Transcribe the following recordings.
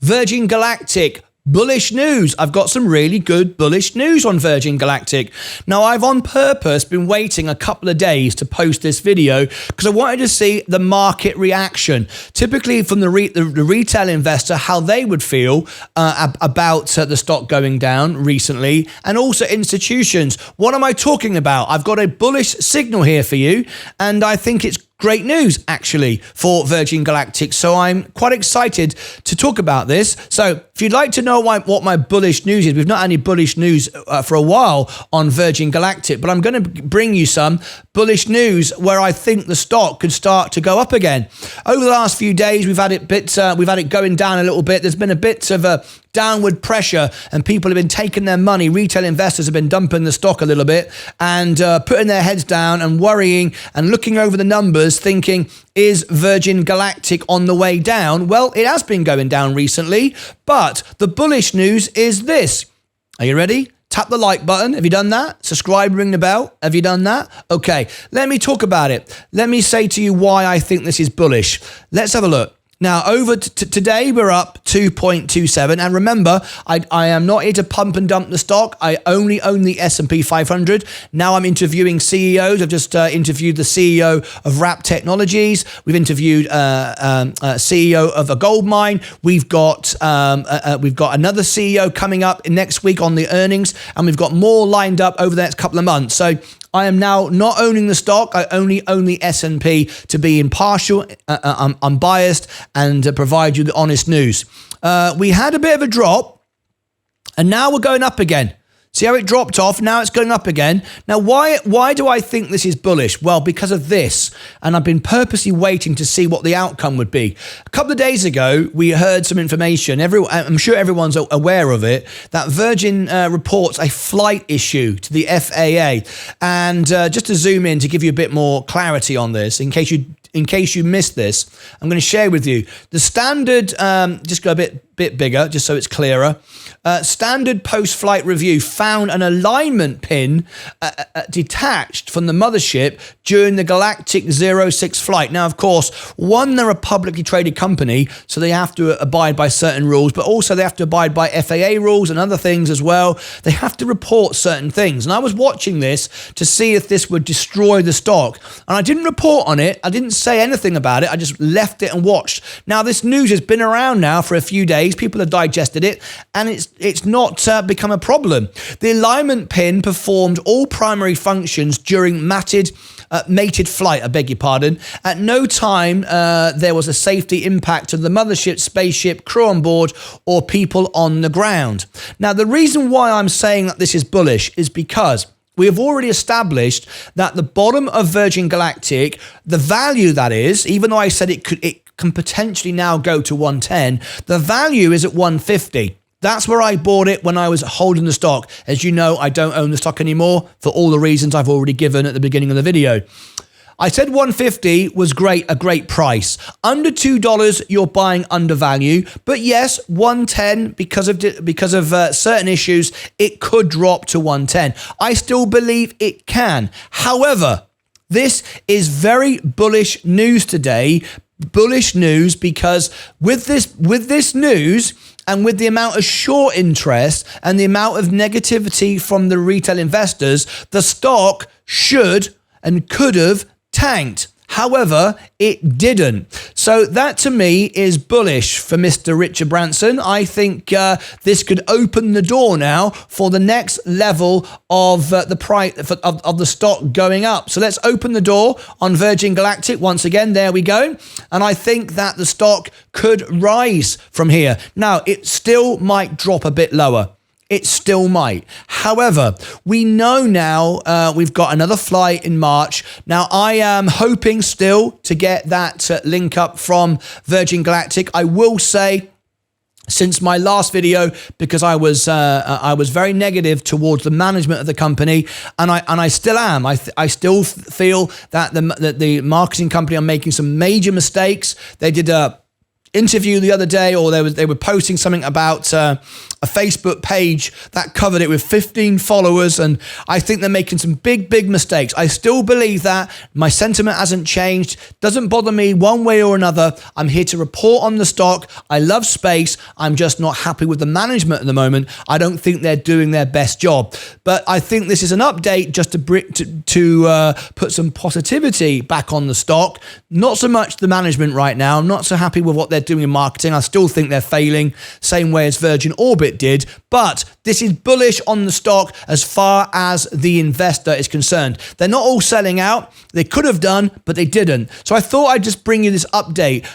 Virgin Galactic. Bullish news. I've got some really good bullish news on Virgin Galactic. Now, I've on purpose been waiting a couple of days to post this video because I wanted to see the market reaction. Typically from the retail investor, how they would feel about the stock going down recently, and also institutions. What am I talking about? I've got a bullish signal here for you, and I think it's great news, actually, for Virgin Galactic. So I'm quite excited to talk about this. So if you'd like to know what my bullish news is, we've not had any bullish news for a while on Virgin Galactic, but I'm going to bring you some bullish news where I think the stock could start to go up again. Over the last few days, we've had it going down a little bit. There's been a bit of a downward pressure, and people have been taking their money. Retail investors have been dumping the stock a little bit and putting their heads down and worrying and looking over the numbers thinking, is Virgin Galactic on the way down? Well, it has been going down recently, but the bullish news is this. Are you ready? Tap the like button. Have you done that? Subscribe, ring the bell. Have you done that? Okay, let me talk about it. Let me say to you why I think this is bullish. Let's have a look. Now, over today, we're up 2.27. And remember, I am not here to pump and dump the stock. I only own the S&P 500. Now I'm interviewing CEOs. I've just interviewed the CEO of Wrap Technologies. We've interviewed CEO of a gold mine. We've got another CEO coming up next week on the earnings, and we've got more lined up over the next couple of months. So I am now not owning the stock. I only own the S&P to be impartial, unbiased, and provide you the honest news. We had a bit of a drop, and now we're going up again. See how it dropped off? Now it's going up again. Now, why do I think this is bullish? Well, because of this. And I've been purposely waiting to see what the outcome would be. A couple of days ago, we heard some information. I'm sure everyone's aware of it, that Virgin reports a flight issue to the FAA. And just to zoom in to give you a bit more clarity on this, in case you missed this, I'm going to share with you the standard, just go a bit bigger, just so it's clearer. Standard post-flight review found an alignment pin detached from the mothership during the Galactic 06 flight. Now, of course, they're a publicly traded company, so they have to abide by certain rules, but also they have to abide by FAA rules and other things as well. They have to report certain things. And I was watching this to see if this would destroy the stock. And I didn't report on it. I didn't say anything about it. I just left it and watched. Now, this news has been around now for a few days. People have digested it, and it's not become a problem. The alignment pin performed all primary functions during mated flight, I beg your pardon. At no time there was a safety impact to the mothership, spaceship, crew on board, or people on the ground. Now, the reason why I'm saying that this is bullish is because we have already established that the bottom of Virgin Galactic, the value that is, even though I said it can potentially now go to 110, the value is at 150. That's where I bought it when I was holding the stock. As you know, I don't own the stock anymore for all the reasons I've already given at the beginning of the video. I said 150 was a great price. Under $2, you're buying undervalue. But yes, 110, because of certain issues, it could drop to 110. I still believe it can. However, this is very bullish news today. Bullish news because with this news, and with the amount of short interest and the amount of negativity from the retail investors, the stock should and could have tanked. However, it didn't. So that to me is bullish for Mr. Richard Branson. I think this could open the door now for the next level of the price of the stock going up. So let's open the door on Virgin Galactic once again. There we go. And I think that the stock could rise from here. Now, it still might drop a bit lower. It still might. However, we know now we've got another flight in March. Now, I am hoping still to get that link up from Virgin Galactic. I will say, since my last video, because I was very negative towards the management of the company, and I still am. I still feel that the marketing company are making some major mistakes. They did a interview the other day, or they were posting something about a Facebook page that covered it with 15 followers, and I think they're making some big mistakes. I still believe that. My sentiment hasn't changed. Doesn't bother me one way or another. I'm here to report on the stock. I love space. I'm just not happy with the management at the moment. I don't think they're doing their best job. But I think this is an update just to put some positivity back on the stock. Not so much the management right now. I'm not so happy with what they're doing in marketing. I still think they're failing, same way as Virgin Orbit did, but this is bullish on the stock as far as the investor is concerned. They're not all selling out. They could have done, but they didn't. So I thought I'd just bring you this update.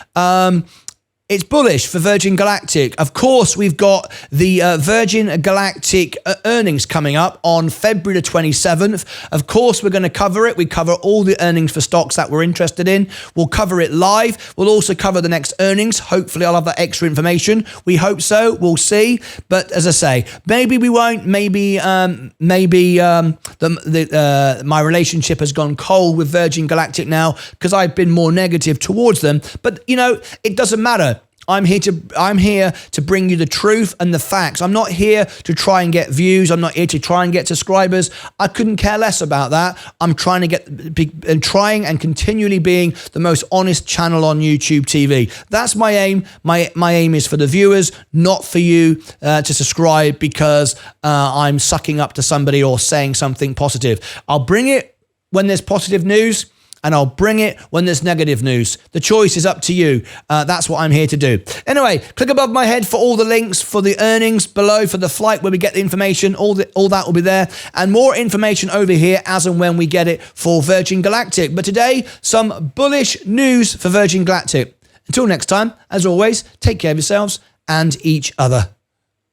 It's bullish for Virgin Galactic. Of course, we've got the Virgin Galactic earnings coming up on February the 27th. Of course, we're going to cover it. We cover all the earnings for stocks that we're interested in. We'll cover it live. We'll also cover the next earnings. Hopefully, I'll have that extra information. We hope so. We'll see. But as I say, maybe we won't. Maybe my relationship has gone cold with Virgin Galactic now because I've been more negative towards them. But, you know, it doesn't matter. I'm here to bring you the truth and the facts. I'm not here to try and get views. I'm not here to try and get subscribers. I couldn't care less about that. I'm trying and continually being the most honest channel on YouTube TV. That's my aim. My aim is for the viewers, not for you to subscribe because I'm sucking up to somebody or saying something positive. I'll bring it when there's positive news, and I'll bring it when there's negative news. The choice is up to you. That's what I'm here to do. Anyway, click above my head for all the links for the earnings, below for the flight where we get the information. All that will be there. And more information over here as and when we get it for Virgin Galactic. But today, some bullish news for Virgin Galactic. Until next time, as always, take care of yourselves and each other.